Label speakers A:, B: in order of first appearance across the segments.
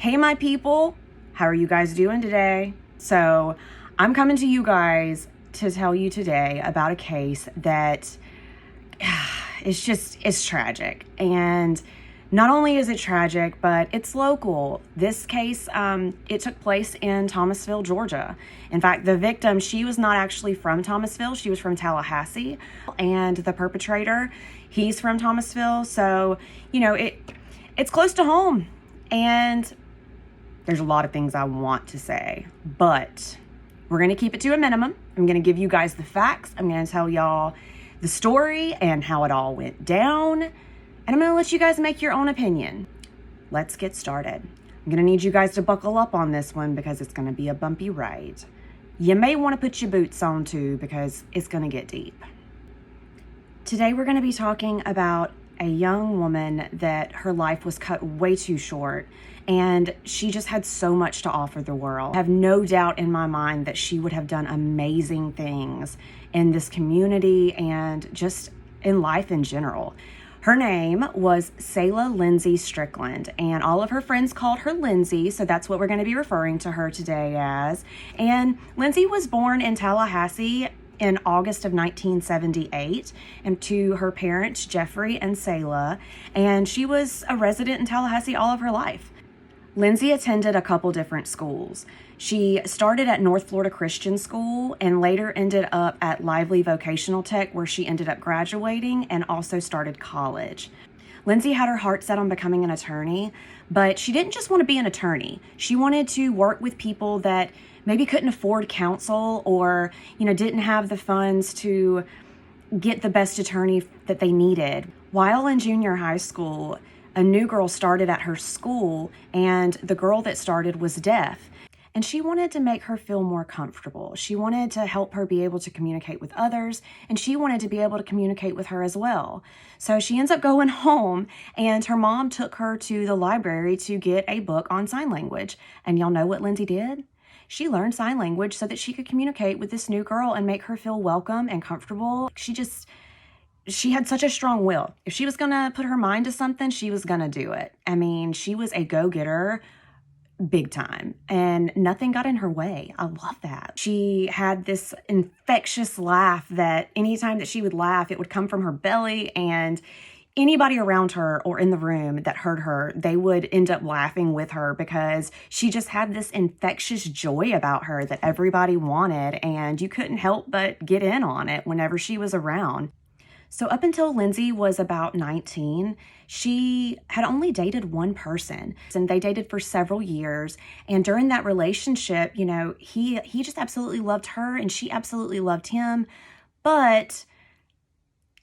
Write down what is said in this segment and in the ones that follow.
A: Hey, my people, how are you guys doing today? So I'm coming to you guys to tell you today about a case that it's tragic. And not only is it tragic, but it's local. This case, it took place in Thomasville, Georgia. In fact, the victim, she was not actually from Thomasville. She was from Tallahassee. And the perpetrator, he's from Thomasville. So, it's close to home. And there's a lot of things I want to say, but we're going to keep it to a minimum. I'm going to give you guys the facts. I'm going to tell y'all the story and how it all went down. And I'm going to let you guys make your own opinion. Let's get started. I'm going to need you guys to buckle up on this one because it's going to be a bumpy ride. You may want to put your boots on too because it's going to get deep. Today we're going to be talking about a young woman that her life was cut way too short, and she just had so much to offer the world. I have no doubt in my mind that she would have done amazing things in this community and just in life in general. Her name was Sala Lindsey Strickland, and all of her friends called her Lindsey, so that's what we're going to be referring to her today as. And Lindsey was born in Tallahassee in August of 1978, and to her parents, Jeffrey and Sala, and she was a resident in Tallahassee all of her life. Lindsey attended a couple different schools. She started at North Florida Christian School and later ended up at Lively Vocational Tech, where she ended up graduating and also started college. Lindsey had her heart set on becoming an attorney, but she didn't just want to be an attorney. She wanted to work with people that maybe couldn't afford counsel or, didn't have the funds to get the best attorney that they needed. While in junior high school, a new girl started at her school, and the girl that started was deaf. And she wanted to make her feel more comfortable. She wanted to help her be able to communicate with others, and she wanted to be able to communicate with her as well. So she ends up going home, and her mom took her to the library to get a book on sign language. And y'all know what Lindsey did? She learned sign language so that she could communicate with this new girl and make her feel welcome and comfortable. She had such a strong will. If she was going to put her mind to something, she was going to do it. I mean, she was a go-getter big time, and nothing got in her way. I love that. She had this infectious laugh that anytime that she would laugh, it would come from her belly, and anybody around her or in the room that heard her, they would end up laughing with her because she just had this infectious joy about her that everybody wanted, and you couldn't help but get in on it whenever she was around. So up until Lindsey was about 19, she had only dated one person, and they dated for several years. And during that relationship, he just absolutely loved her and she absolutely loved him. But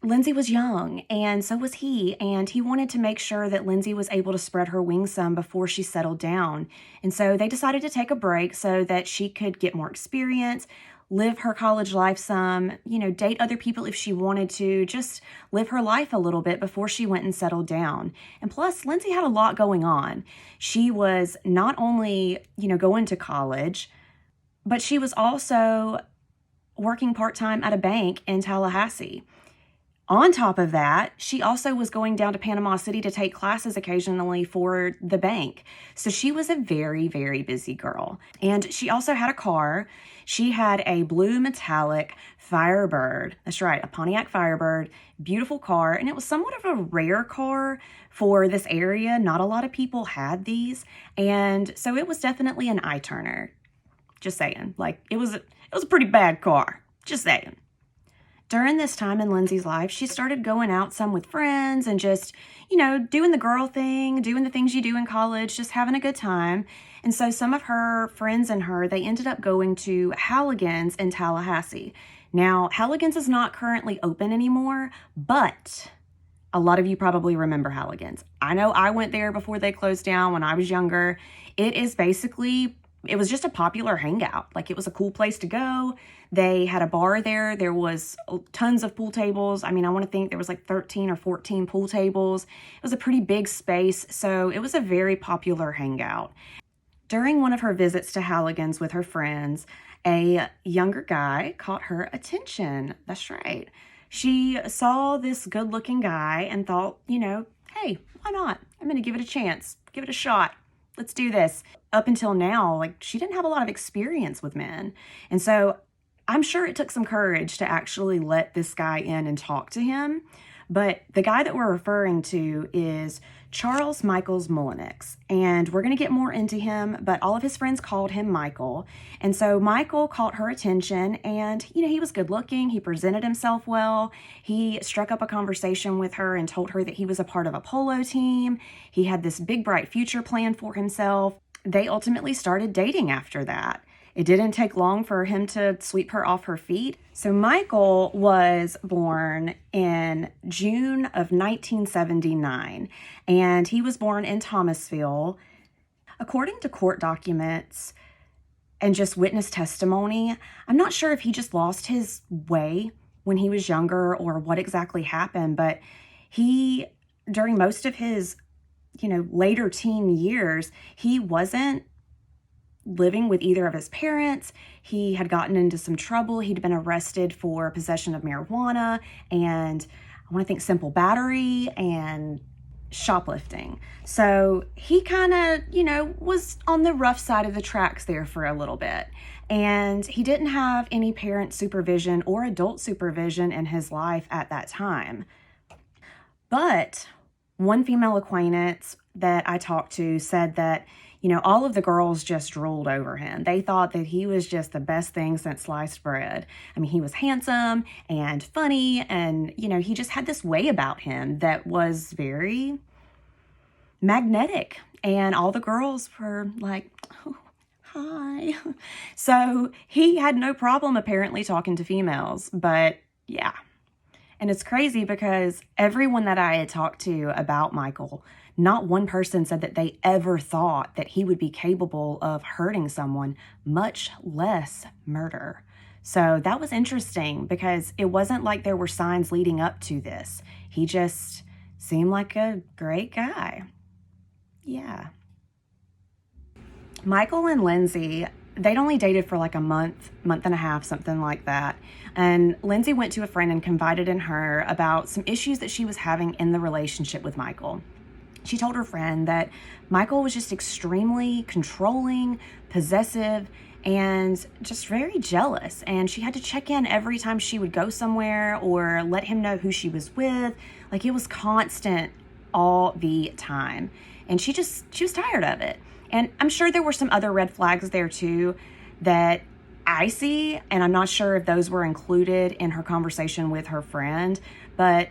A: Lindsey was young, and so was he, and he wanted to make sure that Lindsey was able to spread her wings some before she settled down. And so they decided to take a break so that she could get more experience, live her college life some, date other people if she wanted to, just live her life a little bit before she went and settled down. And plus, Lindsey had a lot going on. She was not only, going to college, but she was also working part-time at a bank in Tallahassee. On top of that, she also was going down to Panama City to take classes occasionally for the bank. So she was a very, very busy girl. And she also had a car. She had a blue metallic Firebird. That's right, a Pontiac Firebird. Beautiful car. And it was somewhat of a rare car for this area. Not a lot of people had these. And so it was definitely an eye-turner. Just saying. It was a pretty bad car. Just saying. During this time in Lindsey's life, she started going out some with friends and just, doing the girl thing, doing the things you do in college, just having a good time. And so some of her friends and her, they ended up going to Halligan's in Tallahassee. Now, Halligan's is not currently open anymore, but a lot of you probably remember Halligan's. I know I went there before they closed down when I was younger. It was just a popular hangout. It was a cool place to go. They had a bar there. There was tons of pool tables. I want to think there was 13 or 14 pool tables. It was a pretty big space, so it was a very popular hangout. During one of her visits to Halligan's with her friends, a younger guy caught her attention. That's right. She saw this good-looking guy and thought, hey, why not? I'm going to give it a chance, give it a shot. let's do this. Up until now, like, she didn't have a lot of experience with men. And so I'm sure it took some courage to actually let this guy in and talk to him. But the guy that we're referring to is Charles Michaels Mullenix, and we're going to get more into him, but all of his friends called him Michael. And so Michael caught her attention, and, you know, he was good looking. He presented himself well. He struck up a conversation with her and told her that he was a part of a polo team. He had this big, bright future plan for himself. They ultimately started dating after that. It didn't take long for him to sweep her off her feet. So Michael was born in June of 1979, and he was born in Thomasville. According to court documents and just witness testimony, I'm not sure if he just lost his way when he was younger or what exactly happened, but he, during most of his, later teen years, he wasn't living with either of his parents. He had gotten into some trouble. He'd been arrested for possession of marijuana and I want to think simple battery and shoplifting. So he kind of, was on the rough side of the tracks there for a little bit. And he didn't have any parent supervision or adult supervision in his life at that time. But one female acquaintance that I talked to said that all of the girls just drooled over him. They thought that he was just the best thing since sliced bread. I mean, he was handsome and funny, and, he just had this way about him that was very magnetic. And all the girls were like, oh, hi. So he had no problem apparently talking to females, but yeah. And it's crazy because everyone that I had talked to about Michael, not one person said that they ever thought that he would be capable of hurting someone, much less murder. So that was interesting because it wasn't like there were signs leading up to this. He just seemed like a great guy. Yeah. Michael and Lindsey, they'd only dated for like a month and a half, something like that. And Lindsey went to a friend and confided in her about some issues that she was having in the relationship with Michael. She told her friend that Michael was just extremely controlling, possessive, and just very jealous. And she had to check in every time she would go somewhere or let him know who she was with. Like, it was constant all the time. And she was tired of it. And I'm sure there were some other red flags there too that I see, and I'm not sure if those were included in her conversation with her friend, but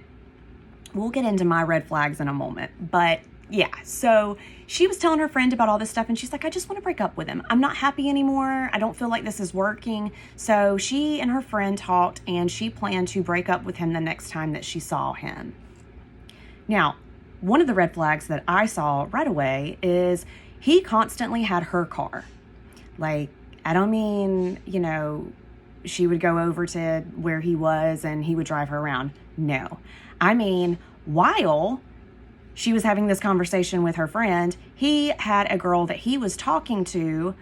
A: we'll get into my red flags in a moment. But yeah, so she was telling her friend about all this stuff, and she's like, I just want to break up with him. I'm not happy anymore. I don't feel like this is working. So she and her friend talked, and she planned to break up with him the next time that she saw him. Now, one of the red flags that I saw right away is he constantly had her car. Like, I don't mean, she would go over to where he was and he would drive her around. No. I mean, while she was having this conversation with her friend, he had a girl that he was talking to.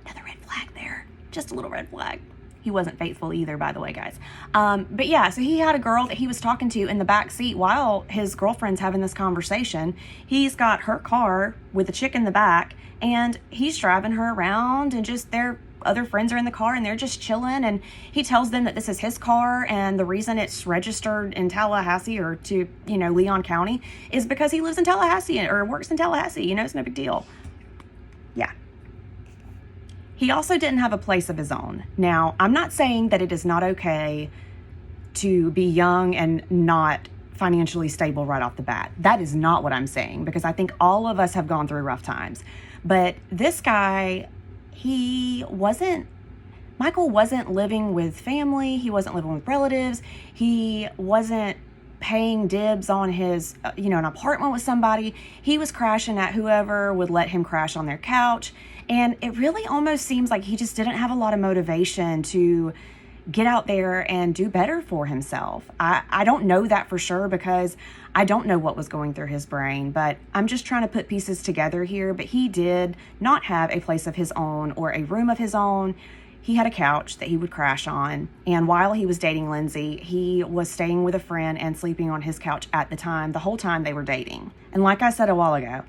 A: Another red flag there. Just a little red flag. He wasn't faithful either, by the way, guys. But yeah, so he had a girl that he was talking to in the back seat while his girlfriend's having this conversation. He's got her car with a chick in the back, and he's driving her around, and just their other friends are in the car, and they're just chilling, and he tells them that this is his car, and the reason it's registered in Tallahassee or to, Leon County is because he lives in Tallahassee or works in Tallahassee. It's no big deal. Yeah. He also didn't have a place of his own. Now, I'm not saying that it is not okay to be young and not financially stable right off the bat. That is not what I'm saying, because I think all of us have gone through rough times. But this guy, Michael wasn't living with family. He wasn't living with relatives. He wasn't paying dibs on his, an apartment with somebody. He was crashing at whoever would let him crash on their couch. And it really almost seems like he just didn't have a lot of motivation to get out there and do better for himself. I don't know that for sure because I don't know what was going through his brain, but I'm just trying to put pieces together here. But he did not have a place of his own or a room of his own. He had a couch that he would crash on. And while he was dating Lindsey, he was staying with a friend and sleeping on his couch at the whole time they were dating. And like I said a while ago,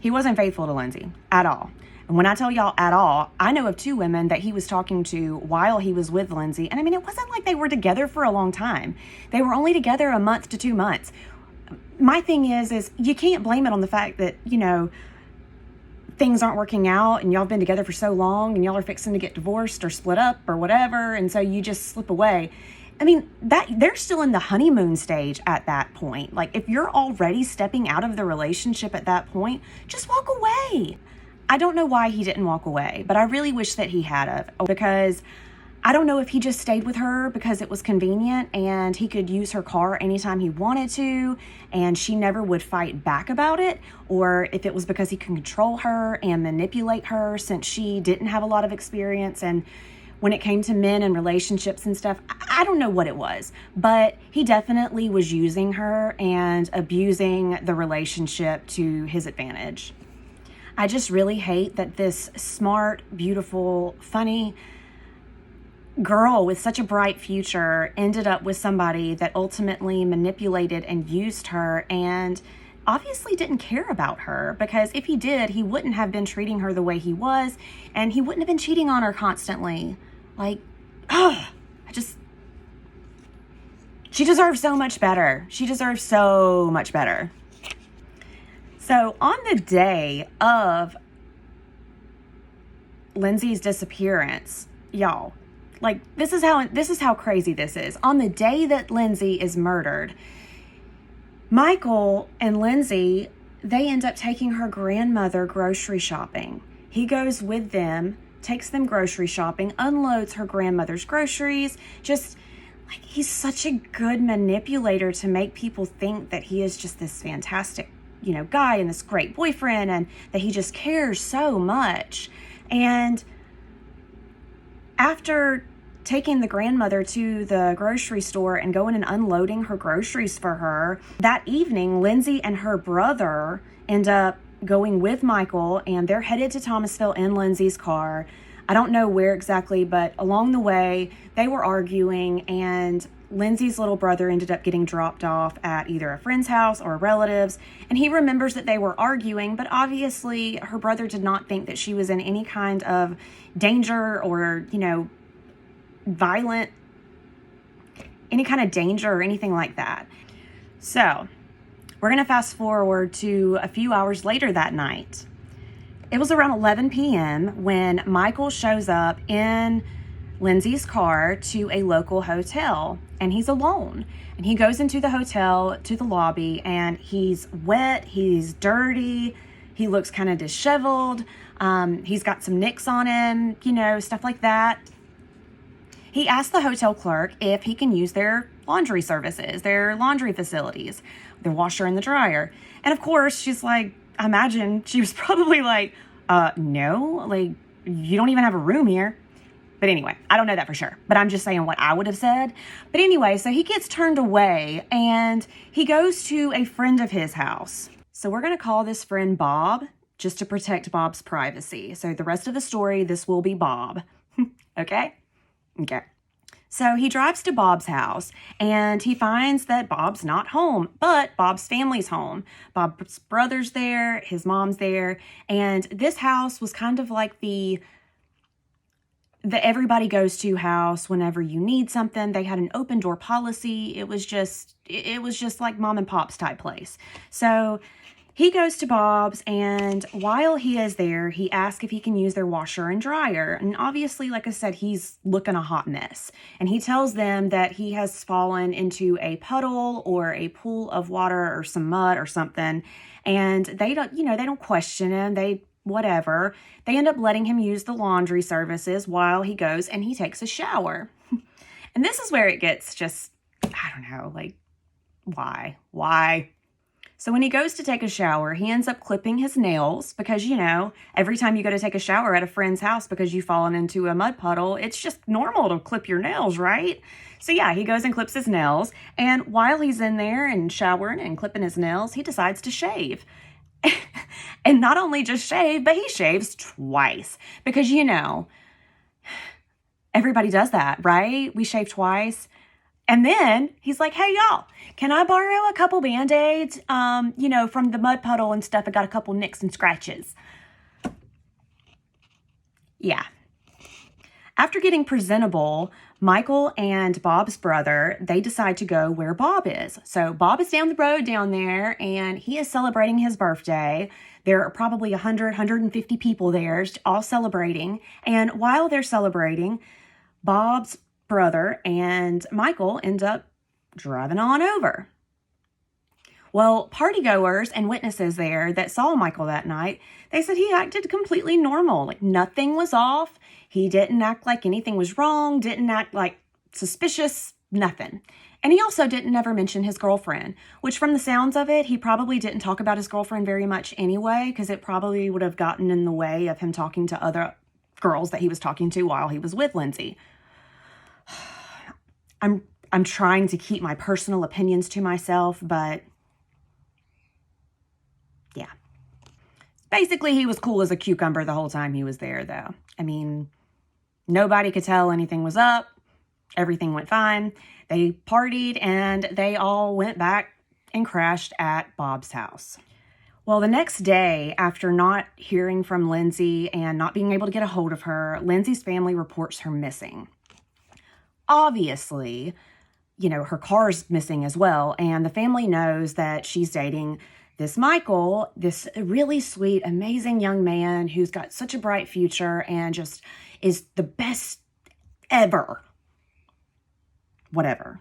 A: He wasn't faithful to Lindsey at all. And when I tell y'all at all, I know of 2 women that he was talking to while he was with Lindsey. And I mean, it wasn't like they were together for a long time. They were only together a month to 2 months. My thing is you can't blame it on the fact that, you know, things aren't working out and y'all have been together for so long and y'all are fixing to get divorced or split up or whatever. And so you just slip away. I mean, that they're still in the honeymoon stage at that point. Like, if you're already stepping out of the relationship at that point, just walk away. I don't know why he didn't walk away, but I really wish that he had of, because I don't know if he just stayed with her because it was convenient and he could use her car anytime he wanted to and she never would fight back about it, or if it was because he could control her and manipulate her since she didn't have a lot of experience and when it came to men and relationships and stuff. I don't know what it was, but he definitely was using her and abusing the relationship to his advantage. I just really hate that this smart, beautiful, funny girl with such a bright future ended up with somebody that ultimately manipulated and used her and obviously didn't care about her, because if he did, he wouldn't have been treating her the way he was and he wouldn't have been cheating on her constantly. Like, she deserves so much better. She deserves so much better. So on the day of Lindsey's disappearance, y'all, like, this is how crazy this is. On the day that Lindsey is murdered, Michael and Lindsey, they end up taking her grandmother grocery shopping. He goes with them, takes them grocery shopping, unloads her grandmother's groceries. Just like, he's such a good manipulator to make people think that he is just this fantastic, you know, guy and this great boyfriend and that he just cares so much. And after taking the grandmother to the grocery store and going and unloading her groceries for her, that evening, Lindsey and her brother end up going with Michael and they're headed to Thomasville in Lindsey's car. I don't know where exactly, but along the way, they were arguing and Lindsey's little brother ended up getting dropped off at either a friend's house or a relative's, and he remembers that they were arguing, but obviously her brother did not think that she was in any kind of danger or, you know, violent, any kind of danger or anything like that. So we're going to fast forward to a few hours later that night. It was around 11 p.m. when Michael shows up in Lindsey's car to a local hotel, and he's alone. And he goes into the hotel, to the lobby, and he's wet, he's dirty, he looks kind of disheveled, he's got some nicks on him, you know, stuff like that. He asks the hotel clerk if he can use their laundry services, their laundry facilities, the washer and the dryer. And of course, she's like, I imagine she was probably like, no, like, you don't even have a room here. But anyway, I don't know that for sure, but I'm just saying what I would have said. But anyway, so he gets turned away and he goes to a friend of his house. So we're going to call this friend Bob, just to protect Bob's privacy. So the rest of the story, this will be Bob. Okay? Okay. So he drives to Bob's house and he finds that Bob's not home, but Bob's family's home. Bob's brother's there, his mom's there, and this house was kind of like the everybody goes to house whenever you need something. They had an open door policy. It was just like mom and pop's type place. So he goes to Bob's, and while he is there, he asks if he can use their washer and dryer. And obviously, like I said, he's looking a hot mess. And he tells them that he has fallen into a puddle or a pool of water or some mud or something. And they don't question him. Whatever. They end up letting him use the laundry services while he goes and he takes a shower. And this is where it gets just, I don't know, like, why? So when he goes to take a shower, he ends up clipping his nails because, you know, every time you go to take a shower at a friend's house because you've fallen into a mud puddle, it's just normal to clip your nails, right? So yeah, he goes and clips his nails. And while he's in there and showering and clipping his nails, he decides to shave. And not only just shave, but he shaves twice because, you know, everybody does that, right? We shave twice. And then he's like, hey, y'all, can I borrow a couple Band-Aids? From the mud puddle and stuff. I got a couple nicks and scratches. Yeah. After getting presentable, Michael and Bob's brother, they decide to go where Bob is. So Bob is down the road down there, and he is celebrating his birthday. There are probably 100, 150 people there, all celebrating. And while they're celebrating, Bob's brother and Michael end up driving on over. Well, partygoers and witnesses there that saw Michael that night, they said he acted completely normal. Like nothing was off. He didn't act like anything was wrong, didn't act like suspicious, nothing. And he also didn't ever mention his girlfriend, which from the sounds of it, he probably didn't talk about his girlfriend very much anyway, because it probably would have gotten in the way of him talking to other girls that he was talking to while he was with Lindsey. I'm trying to keep my personal opinions to myself, but yeah. Basically, he was cool as a cucumber the whole time he was there, though. I mean, nobody could tell anything was up. Everything went fine. They partied, and they all went back and crashed at Bob's house. Well, the next day, after not hearing from Lindsey and not being able to get a hold of her, Lindsey's family reports her missing. Obviously, her car's missing as well, and the family knows that she's dating this Michael, this really sweet, amazing young man who's got such a bright future and just is the best ever. Whatever.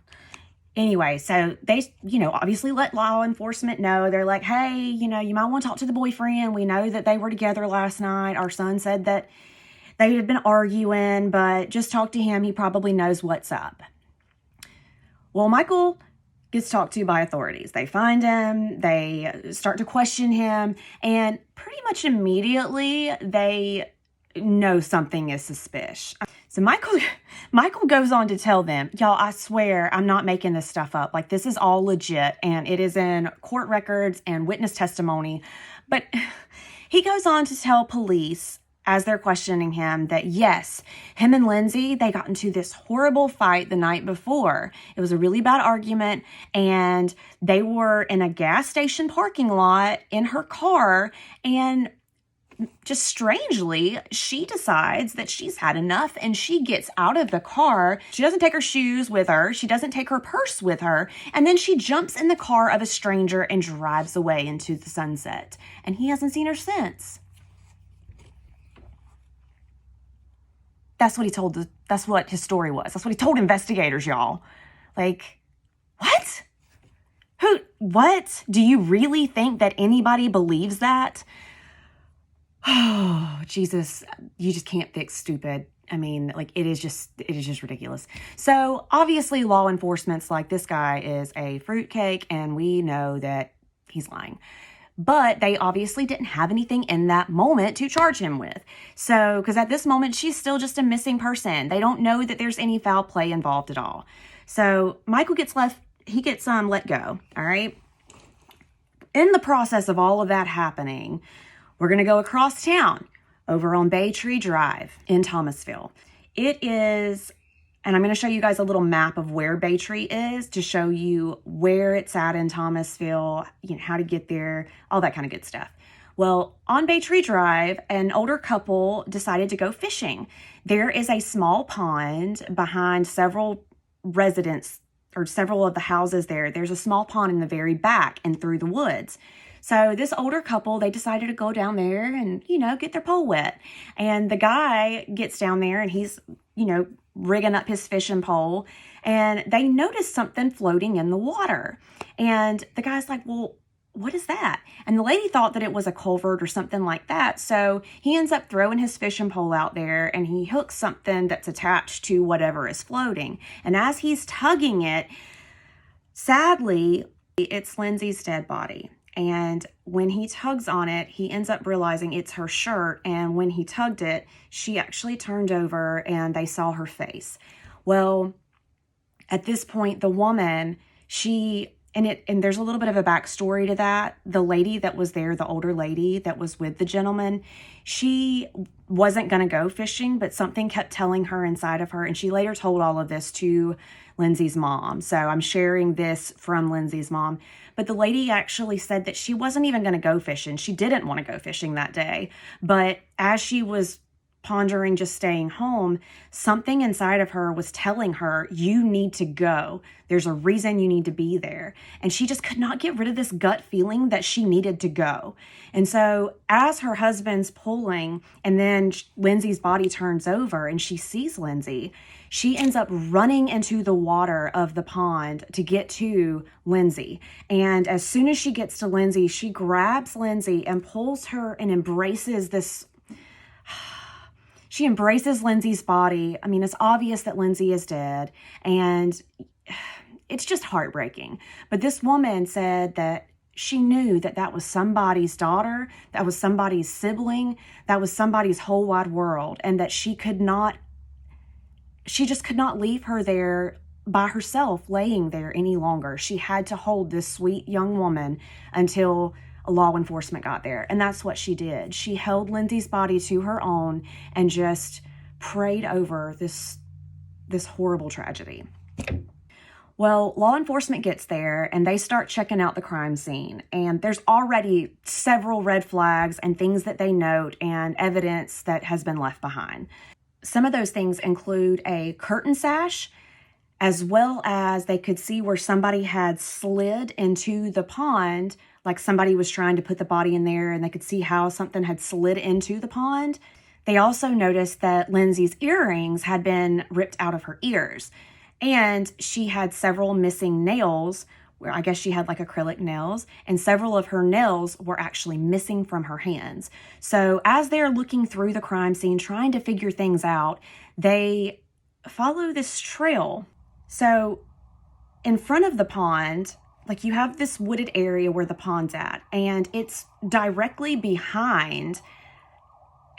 A: Anyway, so they, obviously let law enforcement know. They're like, hey, you might want to talk to the boyfriend. We know that they were together last night. Our son said that they had been arguing, but just talk to him. He probably knows what's up. Well, Michael gets talked to by authorities. They find him, they start to question him, and pretty much immediately they know something is suspicious. So Michael goes on to tell them, y'all, I swear I'm not making this stuff up. Like, this is all legit, and it is in court records and witness testimony. But he goes on to tell police, as they're questioning him, that yes, him and Lindsey, they got into this horrible fight the night before. It was a really bad argument, and they were in a gas station parking lot in her car, and just strangely, she decides that she's had enough, and she gets out of the car. She doesn't take her shoes with her. She doesn't take her purse with her. And then she jumps in the car of a stranger and drives away into the sunset. And he hasn't seen her since. That's what his story was. That's what he told investigators, y'all. Like, what? What? Do you really think that anybody believes that? Oh, Jesus, you just can't fix stupid. I mean, like, it is just ridiculous. So obviously law enforcement's like, this guy is a fruitcake, and we know that he's lying. But they obviously didn't have anything in that moment to charge him with. So, because at this moment, she's still just a missing person. They don't know that there's any foul play involved at all. So Michael gets let go, all right? In the process of all of that happening, we're going to go across town over on Baytree Drive in Thomasville. It is, and I'm going to show you guys a little map of where Baytree is to show you where it's at in Thomasville, how to get there, all that kind of good stuff. Well, on Baytree Drive, an older couple decided to go fishing. There is a small pond behind several residents, or several of the houses there. There's a small pond in the very back and through the woods. So this older couple, they decided to go down there and, get their pole wet. And the guy gets down there and he's, rigging up his fishing pole. And they notice something floating in the water. And the guy's like, well, what is that? And the lady thought that it was a culvert or something like that. So he ends up throwing his fishing pole out there, and he hooks something that's attached to whatever is floating. And as he's tugging it, sadly, it's Lindsey's dead body. And when he tugs on it, he ends up realizing it's her shirt. And when he tugged it, she actually turned over and they saw her face. Well, at this point, the woman, she and there's a little bit of a backstory to that. The lady that was there, the older lady that was with the gentleman, she wasn't going to go fishing, but something kept telling her inside of her. And she later told all of this to Lindsay's mom. So I'm sharing this from Lindsay's mom. But the lady actually said that she wasn't even going to go fishing. She didn't want to go fishing that day. But as she was pondering just staying home, something inside of her was telling her, you need to go. There's a reason you need to be there. And she just could not get rid of this gut feeling that she needed to go. And so as her husband's pulling, and then Lindsay's body turns over and she sees Lindsay, she ends up running into the water of the pond to get to Lindsay. And as soon as she gets to Lindsay, she grabs Lindsay and pulls her and embraces this. She embraces Lindsay's body. I mean, it's obvious that Lindsay is dead, and it's just heartbreaking. But this woman said that she knew that that was somebody's daughter, that was somebody's sibling, that was somebody's whole wide world, and that she just could not leave her there by herself, laying there any longer. She had to hold this sweet young woman until law enforcement got there. And that's what she did. She held Lindsay's body to her own and just prayed over this horrible tragedy. Well, law enforcement gets there and they start checking out the crime scene. And there's already several red flags and things that they note and evidence that has been left behind. Some of those things include a curtain sash, as well as they could see where somebody had slid into the pond, like somebody was trying to put the body in there, and they could see how something had slid into the pond. They also noticed that Lindsay's earrings had been ripped out of her ears, and she had several missing nails, where I guess she had like acrylic nails, and several of her nails were actually missing from her hands. So as they're looking through the crime scene, trying to figure things out, they follow this trail. So in front of the pond, like you have this wooded area where the pond's at, and it's directly behind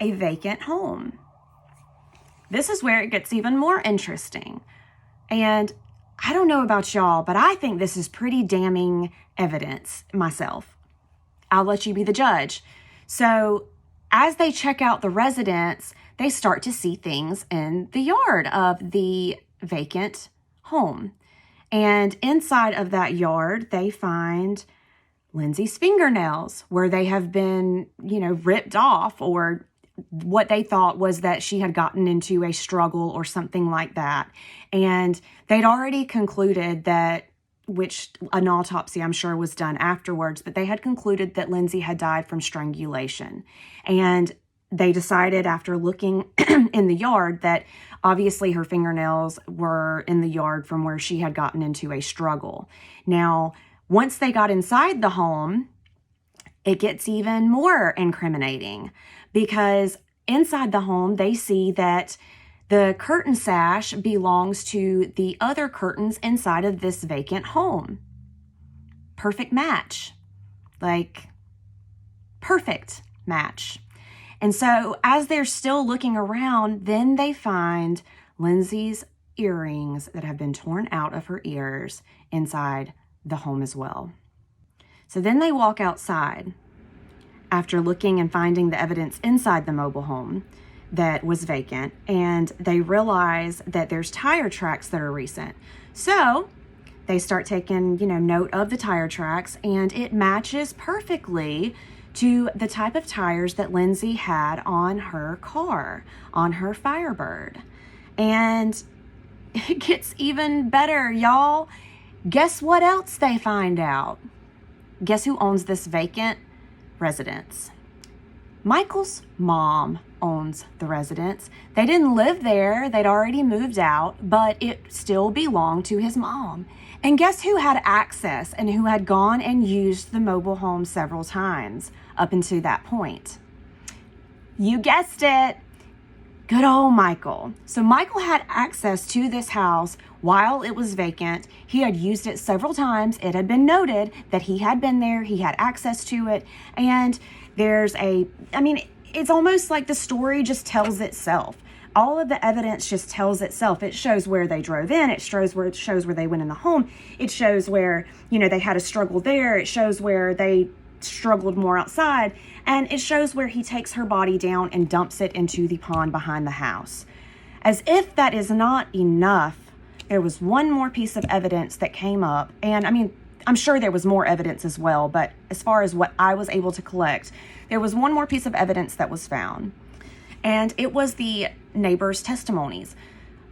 A: a vacant home. This is where it gets even more interesting. And I don't know about y'all, but I think this is pretty damning evidence myself. I'll let you be the judge. So as they check out the residence, they start to see things in the yard of the vacant home. And inside of that yard, they find Lindsay's fingernails where they have been, ripped off, or what they thought was that she had gotten into a struggle or something like that. And they'd already concluded that, which an autopsy I'm sure was done afterwards, but they had concluded that Lindsay had died from strangulation. And they decided after looking in the yard that obviously her fingernails were in the yard from where she had gotten into a struggle. Now, once they got inside the home, it gets even more incriminating, because inside the home, they see that the curtain sash belongs to the other curtains inside of this vacant home. Perfect match. Like, perfect match. And so as they're still looking around, then they find Lindsay's earrings that have been torn out of her ears inside the home as well. So then they walk outside after looking and finding the evidence inside the mobile home that was vacant, and they realize that there's tire tracks that are recent. So they start taking, note of the tire tracks, and it matches perfectly to the type of tires that Lindsay had on her car, on her Firebird. And it gets even better, y'all. Guess what else they find out? Guess who owns this vacant residence? Michael's mom owns the residence. They didn't live there. They'd already moved out, but it still belonged to his mom. And guess who had access and who had gone and used the mobile home several times up until that point? You guessed it. Good old Michael. So Michael had access to this house while it was vacant. He had used it several times. It had been noted that he had been there. He had access to it. And it's almost like the story just tells itself. all of the evidence just tells itself. It shows where they drove in. It shows where they went in the home. It shows where, they had a struggle there. It shows where they struggled more outside. And it shows where he takes her body down and dumps it into the pond behind the house. As if that is not enough, there was one more piece of evidence that came up. And I mean, I'm sure there was more evidence as well, but as far as what I was able to collect, there was one more piece of evidence that was found. And it was the neighbors' testimonies.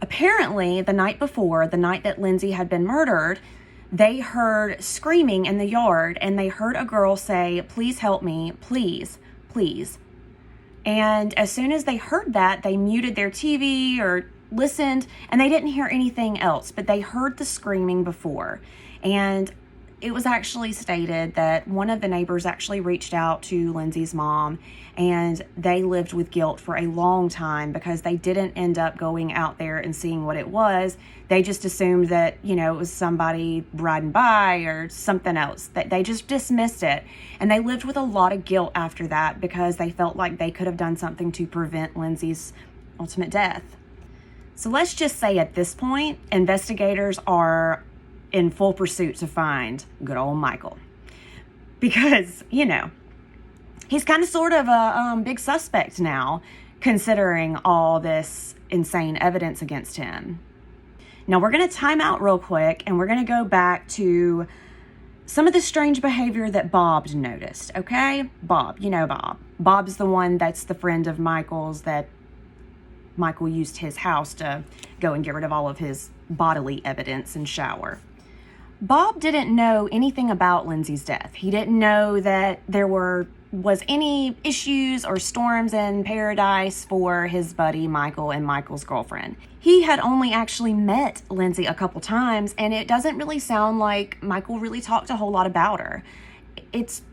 A: Apparently, the night before, the night that Lindsey had been murdered, they heard screaming in the yard, and they heard a girl say, "Please help me, please, please." And as soon as they heard that, they muted their TV or listened, and they didn't hear anything else, but they heard the screaming before. And it was actually stated that one of the neighbors actually reached out to Lindsey's mom, and they lived with guilt for a long time because they didn't end up going out there and seeing what it was. They just assumed that, it was somebody riding by or something else. That they just dismissed it. And they lived with a lot of guilt after that because they felt like they could have done something to prevent Lindsey's ultimate death. So let's just say at this point, investigators are in full pursuit to find good old Michael. Because, he's kind of sort of a big suspect now, considering all this insane evidence against him. Now, we're going to time out real quick, and we're going to go back to some of the strange behavior that Bob noticed, okay? Bob, Bob. Bob's the one that's the friend of Michael's that Michael used his house to go and get rid of all of his bodily evidence and shower. Bob didn't know anything about Lindsey's death. He didn't know that there was any issues or storms in paradise for his buddy Michael and Michael's girlfriend. He had only actually met Lindsey a couple times, and it doesn't really sound like Michael really talked a whole lot about her. It's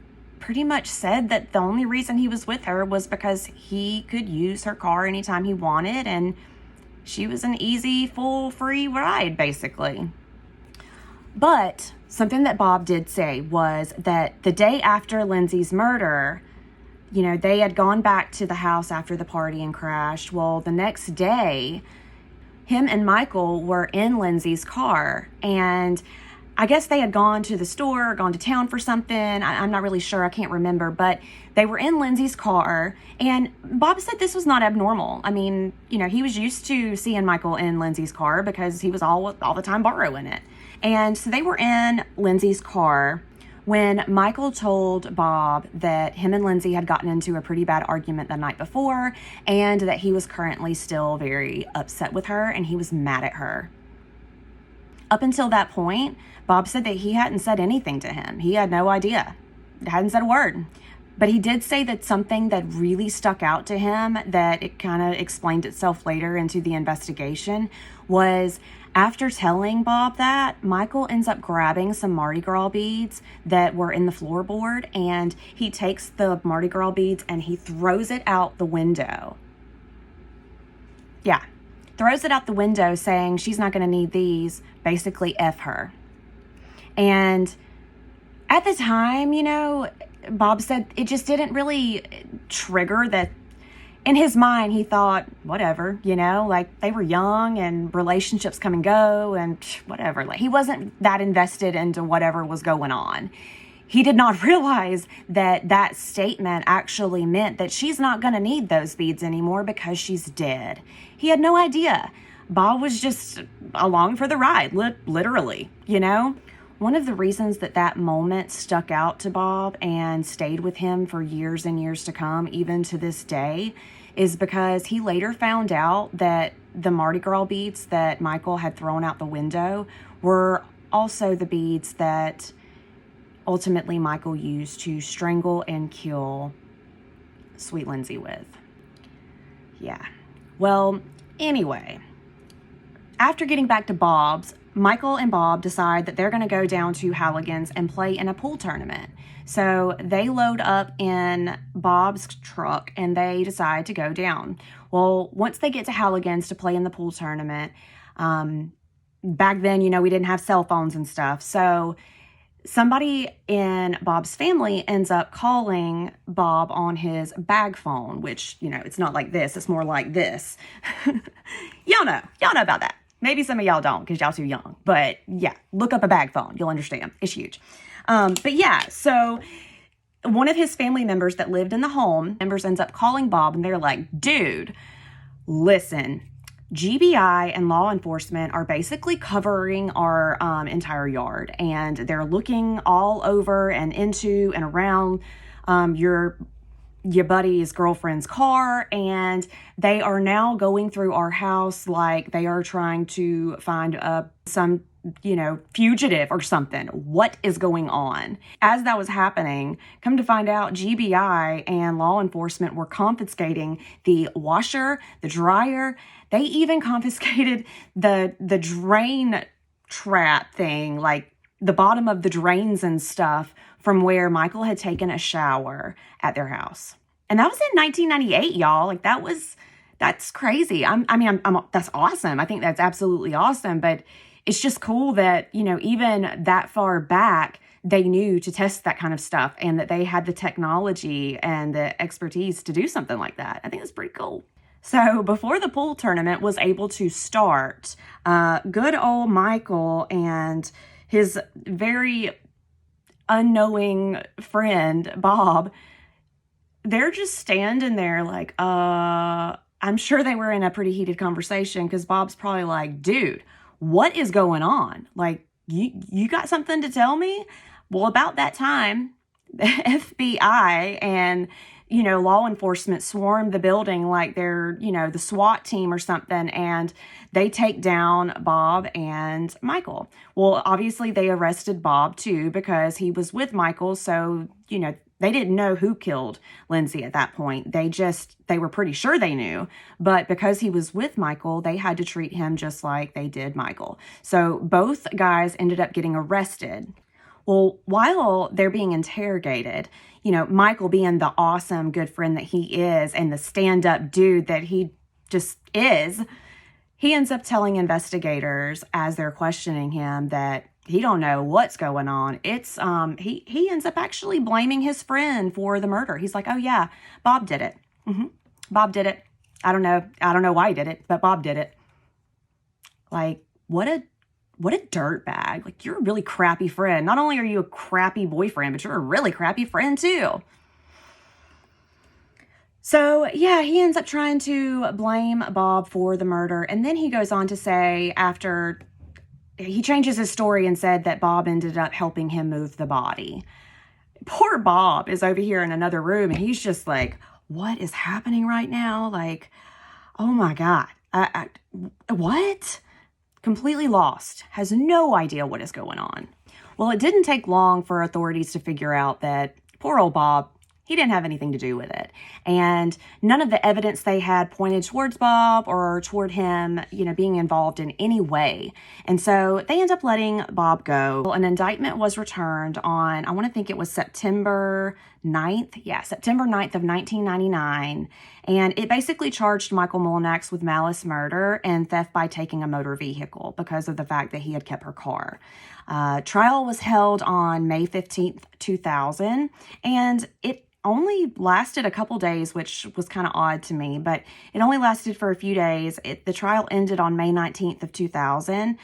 A: pretty much said that the only reason he was with her was because he could use her car anytime he wanted, and she was an easy, full, free ride, basically. But something that Bob did say was that the day after Lindsey's murder, they had gone back to the house after the party and crashed. Well, the next day, him and Michael were in Lindsey's car, and I guess they had gone to the store or gone to town for something. I'm not really sure. I can't remember. But they were in Lindsey's car, and Bob said this was not abnormal. I mean, he was used to seeing Michael in Lindsey's car because he was all the time borrowing it. And so they were in Lindsey's car when Michael told Bob that him and Lindsey had gotten into a pretty bad argument the night before, and that he was currently still very upset with her and he was mad at her. Up until that point, Bob said that he hadn't said anything to him. He had no idea. Hadn't said a word. But he did say that something that really stuck out to him, that it kind of explained itself later into the investigation, was after telling Bob that, Michael ends up grabbing some Mardi Gras beads that were in the floorboard, and he takes the Mardi Gras beads and he throws it out the window. Yeah, throws it out the window saying she's not going to need these, basically F her. And at the time, Bob said it just didn't really trigger that. In his mind, he thought, whatever, like they were young and relationships come and go and whatever. Like he wasn't that invested into whatever was going on. He did not realize that that statement actually meant that she's not going to need those beads anymore because she's dead. He had no idea. Bob was just along for the ride, literally, One of the reasons that moment stuck out to Bob and stayed with him for years and years to come, even to this day, is because he later found out that the Mardi Gras beads that Michael had thrown out the window were also the beads that ultimately Michael used to strangle and kill Sweet Lindsey with. Yeah. Well, anyway, after getting back to Bob's, Michael and Bob decide that they're going to go down to Halligan's and play in a pool tournament. So they load up in Bob's truck and they decide to go down. Well, once they get to Halligan's to play in the pool tournament, back then, we didn't have cell phones and stuff. So somebody in Bob's family ends up calling Bob on his bag phone, which, it's not like this, it's more like this. Y'all know about that. Maybe some of y'all don't because y'all too young, but yeah, look up a bag phone. You'll understand. It's huge. But yeah, so one of his family members that lived in the home ends up calling Bob, and they're like, dude, listen, GBI and law enforcement are basically covering our entire yard, and they're looking all over and into and around your buddy's girlfriend's car, and they are now going through our house like they are trying to find some fugitive or something. What is going on? As that was happening, come to find out, GBI and law enforcement were confiscating the washer, the dryer. They even confiscated the drain trap thing, like the bottom of the drains and stuff, from where Michael had taken a shower at their house. And that was in 1998, y'all. Like, that's crazy. That's awesome. I think that's absolutely awesome. But it's just cool that, even that far back, they knew to test that kind of stuff, and that they had the technology and the expertise to do something like that. I think that's pretty cool. So before the pool tournament was able to start, good old Michael and his very unknowing friend, Bob, they're just standing there like, I'm sure they were in a pretty heated conversation, because Bob's probably like, dude, what is going on? Like, you got something to tell me? Well, about that time, the FBI and, law enforcement swarmed the building like they're, the SWAT team or something, and they take down Bob and Michael. Well, obviously they arrested Bob too, because he was with Michael, so, they didn't know who killed Lindsey at that point. They were pretty sure they knew, but because he was with Michael, they had to treat him just like they did Michael. So both guys ended up getting arrested. Well, while they're being interrogated, Michael, being the awesome good friend that he is and the stand-up dude that he just is, he ends up telling investigators as they're questioning him that he don't know what's going on. It's he ends up actually blaming his friend for the murder. He's like, oh yeah, Bob did it. Bob did it. I don't know why he did it, but Bob did it. Like, what a dirtbag. Like, you're a really crappy friend. Not only are you a crappy boyfriend, but you're a really crappy friend too. So yeah, he ends up trying to blame Bob for the murder. And then he goes on to say, after he changes his story and said that Bob ended up helping him move the body. Poor Bob is over here in another room, and he's just like, what is happening right now? Like, oh my God, what? Completely lost, has no idea what is going on. Well, it didn't take long for authorities to figure out that poor old Bob, he didn't have anything to do with it. And none of the evidence they had pointed towards Bob or toward him, being involved in any way. And so they end up letting Bob go. An indictment was returned on, I want to think it was September 9th. Yeah, September 9th of 1999. And it basically charged Michael Molinax with malice murder and theft by taking a motor vehicle because of the fact that he had kept her car. Trial was held on May 15th, 2000, and it only lasted a couple days, which was kind of odd to me, but it only lasted for a few days. The trial ended on May 19th of 2000.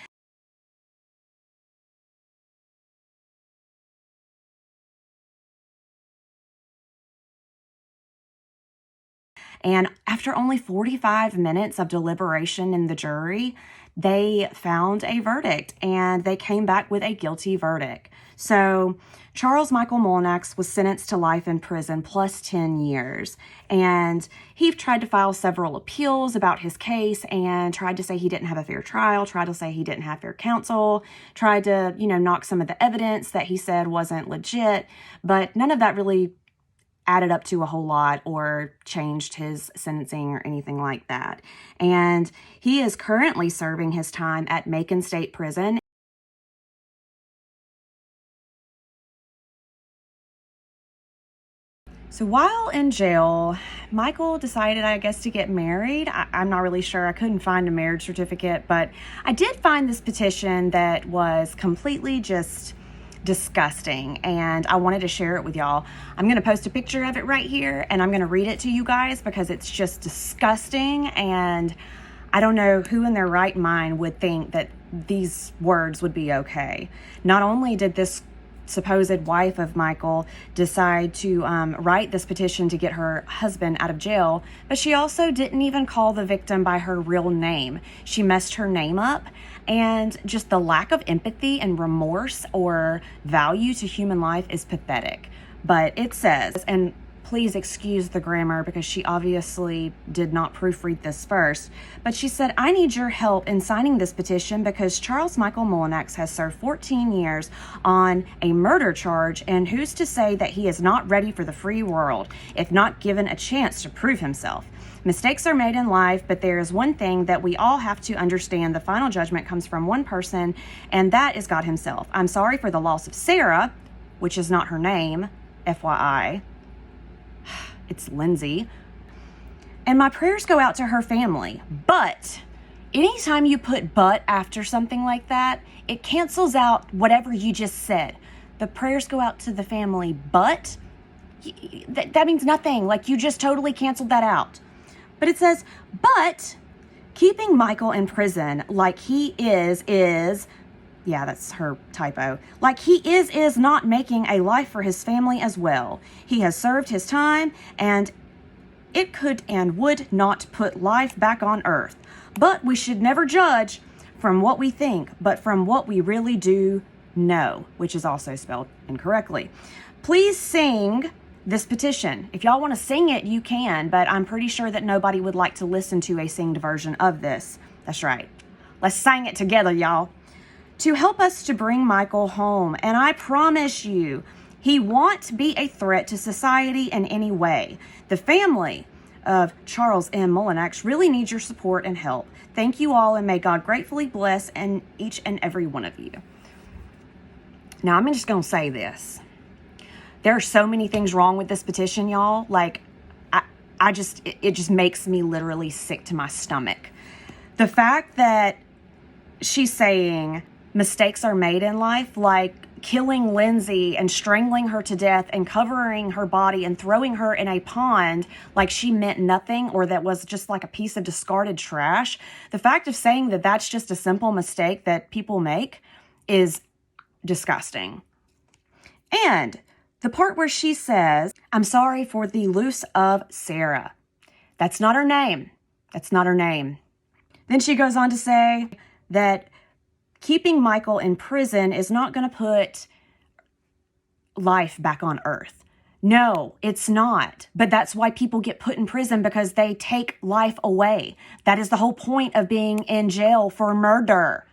A: And after only 45 minutes of deliberation in the jury, they found a verdict, and they came back with a guilty verdict. So Charles Michael Molinax was sentenced to life in prison plus 10 years. And he tried to file several appeals about his case and tried to say he didn't have a fair trial, tried to say he didn't have fair counsel, tried to, knock some of the evidence that he said wasn't legit. But none of that really added up to a whole lot or changed his sentencing or anything like that. And he is currently serving his time at Macon State Prison. So while in jail, Michael decided, I guess, to get married. I'm not really sure. I couldn't find a marriage certificate, but I did find this petition that was completely just disgusting, and I wanted to share it with y'all. I'm going to post a picture of it right here, and I'm going to read it to you guys because it's just disgusting, and I don't know who in their right mind would think that these words would be okay. Not only did this supposed wife of Michael decide to write this petition to get her husband out of jail, but she also didn't even call the victim by her real name. She messed her name up, and just the lack of empathy and remorse or value to human life is pathetic. But it says, and please excuse the grammar because she obviously did not proofread this first, but she said, "I need your help in signing this petition because Charles Michael Mullinex has served 14 years on a murder charge, and who's to say that he is not ready for the free world if not given a chance to prove himself? Mistakes are made in life, but there is one thing that we all have to understand. The final judgment comes from one person, and that is God himself. I'm sorry for the loss of Sarah," which is not her name, FYI. It's Lindsey. "And my prayers go out to her family." But anytime you put "but" after something like that, it cancels out whatever you just said. The prayers go out to the family, but that means nothing. Like, you just totally canceled that out. But it says, "But keeping Michael in prison like he is," yeah, that's her typo, "like he is not making a life for his family as well. He has served his time, and it could and would not put life back on earth. But we should never judge from what we think, but from what we really do know," which is also spelled incorrectly. "Please sing this petition." If y'all want to sing it, you can, but I'm pretty sure that nobody would like to listen to a singed version of this. That's right. Let's sing it together, y'all. "To help us to bring Michael home, and I promise you, he won't be a threat to society in any way. The family of Charles M. Mullinex really needs your support and help. Thank you all, and may God gratefully bless each and every one of you." Now, I'm just going to say this. There are so many things wrong with this petition, y'all. Like, it just makes me literally sick to my stomach. The fact that she's saying mistakes are made in life, like killing Lindsey and strangling her to death and covering her body and throwing her in a pond like she meant nothing, or that was just like a piece of discarded trash. The fact of saying that that's just a simple mistake that people make is disgusting. And the part where she says, "I'm sorry for the loss of Sarah." That's not her name. That's not her name. Then she goes on to say that keeping Michael in prison is not going to put life back on earth. No, it's not. But that's why people get put in prison, because they take life away. That is the whole point of being in jail for murder.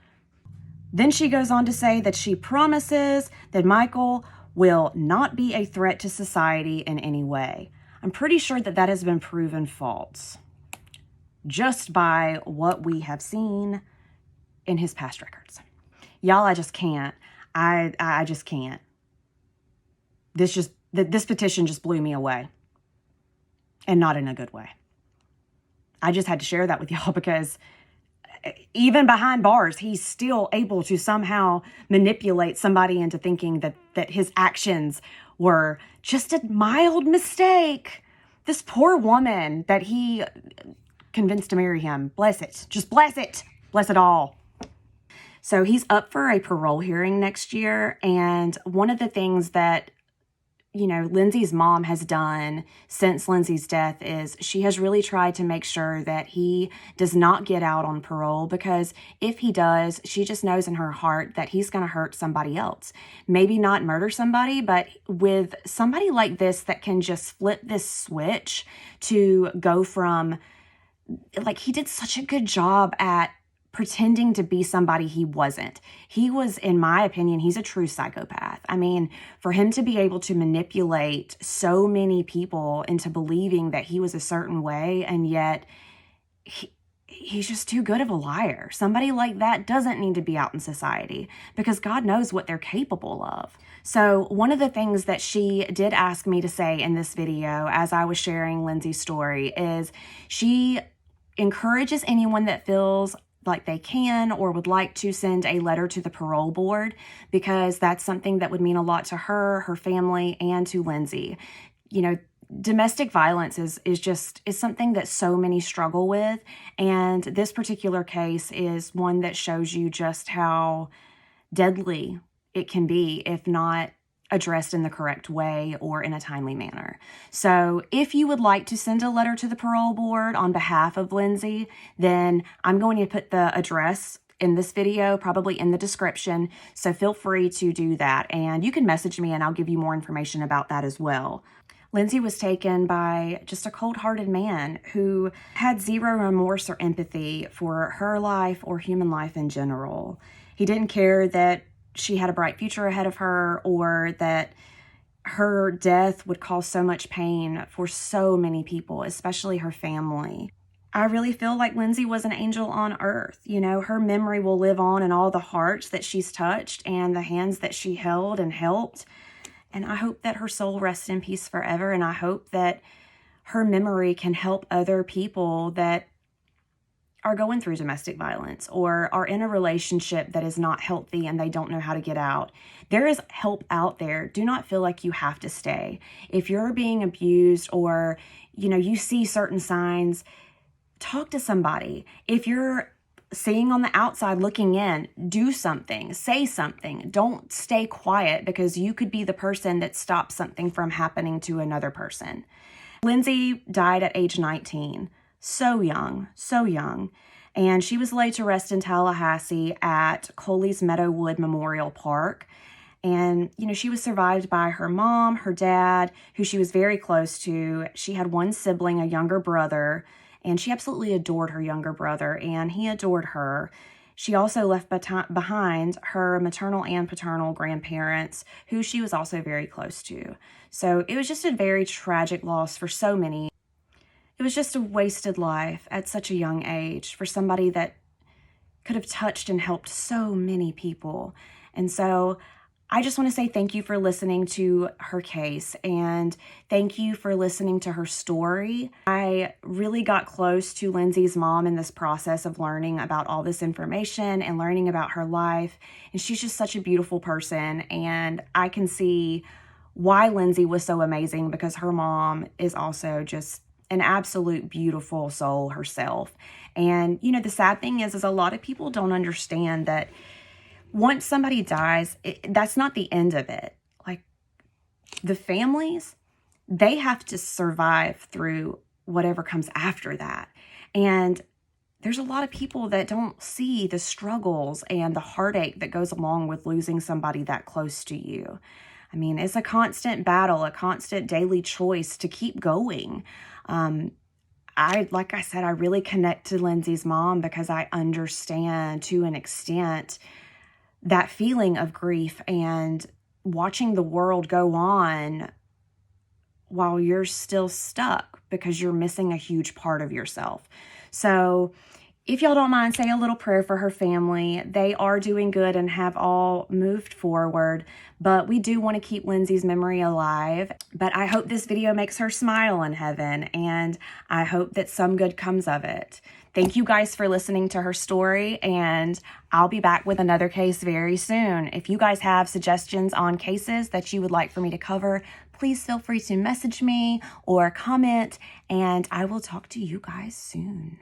A: Then she goes on to say that she promises that Michael will not be a threat to society in any way. I'm pretty sure that that has been proven false just by what we have seen in his past records. Y'all, I just can't. I just can't. This petition just blew me away. And not in a good way. I just had to share that with y'all because even behind bars, he's still able to somehow manipulate somebody into thinking that his actions were just a mild mistake. This poor woman that he convinced to marry him. Bless it. Just bless it. Bless it all. So he's up for a parole hearing next year. And one of the things that, Lindsey's mom has done since Lindsey's death is she has really tried to make sure that he does not get out on parole, because if he does, she just knows in her heart that he's going to hurt somebody else. Maybe not murder somebody, but with somebody like this that can just flip this switch to go from, like, he did such a good job at pretending to be somebody he wasn't. He was, in my opinion, he's a true psychopath. I mean, for him to be able to manipulate so many people into believing that he was a certain way, and yet he's just too good of a liar. Somebody like that doesn't need to be out in society, because God knows what they're capable of. So one of the things that she did ask me to say in this video as I was sharing Lindsey's story is she encourages anyone that feels like they can or would like to send a letter to the parole board, because that's something that would mean a lot to her, her family, and to Lindsey. You know, domestic violence is something that so many struggle with, and this particular case is one that shows you just how deadly it can be if not addressed in the correct way or in a timely manner. So if you would like to send a letter to the parole board on behalf of Lindsey, then I'm going to put the address in this video, probably in the description. So feel free to do that. And you can message me and I'll give you more information about that as well. Lindsey was taken by just a cold-hearted man who had zero remorse or empathy for her life or human life in general. He didn't care that she had a bright future ahead of her or that her death would cause so much pain for so many people, especially her family. I really feel like Lindsey was an angel on earth. You know, her memory will live on in all the hearts that she's touched and the hands that she held and helped. And I hope that her soul rests in peace forever. And I hope that her memory can help other people that are going through domestic violence or are in a relationship that is not healthy and they don't know how to get out. There is help out there. Do not feel like you have to stay. If you're being abused or, you know, you see certain signs, talk to somebody. If you're seeing on the outside looking in, do something, say something. Don't stay quiet, because you could be the person that stops something from happening to another person. Lindsey died at age 19. So young, so young. And she was laid to rest in Tallahassee at Coley's Meadowood Memorial Park. And, you know, she was survived by her mom, her dad, who she was very close to. She had one sibling, a younger brother, and she absolutely adored her younger brother, and he adored her. She also left behind her maternal and paternal grandparents, who she was also very close to. So it was just a very tragic loss for so many. It was just a wasted life at such a young age for somebody that could have touched and helped so many people. And so I just want to say thank you for listening to her case, and thank you for listening to her story. I really got close to Lindsey's mom in this process of learning about all this information and learning about her life. And she's just such a beautiful person. And I can see why Lindsey was so amazing, because her mom is also just an absolute beautiful soul herself. And, you know, the sad thing is a lot of people don't understand that once somebody dies, that's not the end of it. Like, the families, they have to survive through whatever comes after that. And there's a lot of people that don't see the struggles and the heartache that goes along with losing somebody that close to you. I mean, it's a constant battle, a constant daily choice to keep going. Like I said, I really connect to Lindsey's mom because I understand to an extent that feeling of grief and watching the world go on while you're still stuck because you're missing a huge part of yourself. So if y'all don't mind, say a little prayer for her family. They are doing good and have all moved forward, but we do want to keep Lindsey's memory alive. But I hope this video makes her smile in heaven, and I hope that some good comes of it. Thank you guys for listening to her story, and I'll be back with another case very soon. If you guys have suggestions on cases that you would like for me to cover, please feel free to message me or comment, and I will talk to you guys soon.